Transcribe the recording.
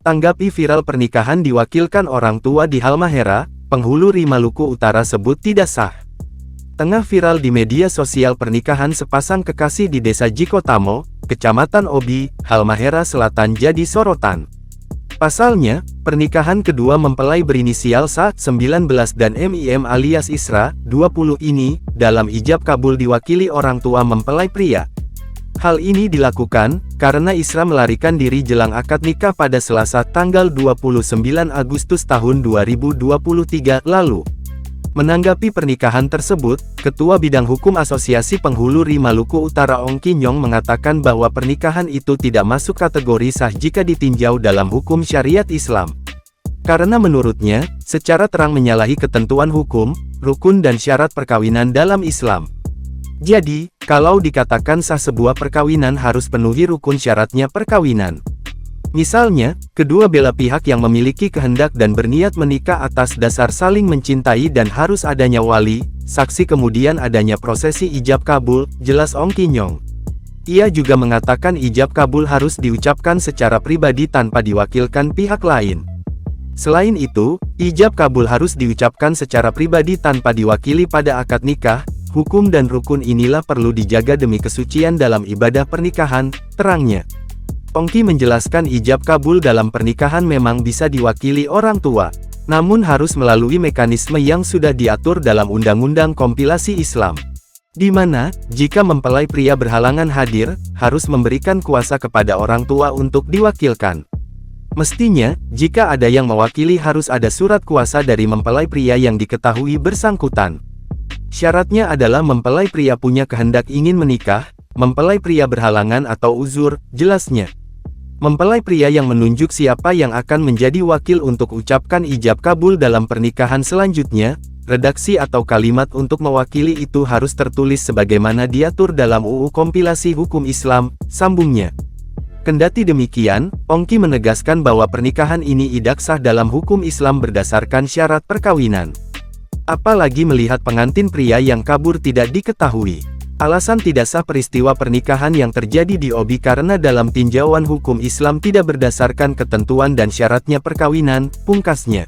Tanggapi viral pernikahan diwakilkan orang tua di Halmahera, penghulu Ri Maluku Utara sebut tidak sah. Tengah viral di media sosial pernikahan sepasang kekasih di Desa Jikotamo, Kecamatan Obi, Halmahera Selatan jadi sorotan. Pasalnya, pernikahan kedua mempelai berinisial Saat 19 dan MIM alias Isra, 20 ini, dalam ijab kabul diwakili orang tua mempelai pria. Hal ini dilakukan, karena Isra melarikan diri jelang akad nikah pada Selasa tanggal 29 Agustus tahun 2023 lalu. Menanggapi pernikahan tersebut, Ketua Bidang Hukum Asosiasi Penghulu Ri Maluku Utara Ong Kinyong mengatakan bahwa pernikahan itu tidak masuk kategori sah jika ditinjau dalam hukum syariat Islam. Karena menurutnya, secara terang menyalahi ketentuan hukum, rukun dan syarat perkawinan dalam Islam. Jadi, kalau dikatakan sah sebuah perkawinan harus penuhi rukun syaratnya perkawinan. Misalnya, kedua belah pihak yang memiliki kehendak dan berniat menikah atas dasar saling mencintai dan harus adanya wali, saksi kemudian adanya prosesi ijab kabul, jelas Ong Kinyong. Ia juga mengatakan ijab kabul harus diucapkan secara pribadi tanpa diwakilkan pihak lain. Selain itu, ijab kabul harus diucapkan secara pribadi tanpa diwakili pada akad nikah. Hukum dan rukun inilah perlu dijaga demi kesucian dalam ibadah pernikahan, terangnya. Ongki menjelaskan ijab kabul dalam pernikahan memang bisa diwakili orang tua, namun harus melalui mekanisme yang sudah diatur dalam Undang-Undang Kompilasi Islam. Di mana, jika mempelai pria berhalangan hadir, harus memberikan kuasa kepada orang tua untuk diwakilkan. Mestinya, jika ada yang mewakili harus ada surat kuasa dari mempelai pria yang diketahui bersangkutan. Syaratnya adalah mempelai pria punya kehendak ingin menikah, mempelai pria berhalangan atau uzur, jelasnya. Mempelai pria yang menunjuk siapa yang akan menjadi wakil untuk ucapkan ijab kabul dalam pernikahan selanjutnya, redaksi atau kalimat untuk mewakili itu harus tertulis sebagaimana diatur dalam UU Kompilasi Hukum Islam, sambungnya. Kendati demikian, Ongki menegaskan bahwa pernikahan ini tidak sah dalam hukum Islam berdasarkan syarat perkawinan. Apalagi melihat pengantin pria yang kabur tidak diketahui. Alasan tidak sah peristiwa pernikahan yang terjadi di Obi karena dalam tinjauan hukum Islam tidak berdasarkan ketentuan dan syaratnya perkawinan, pungkasnya.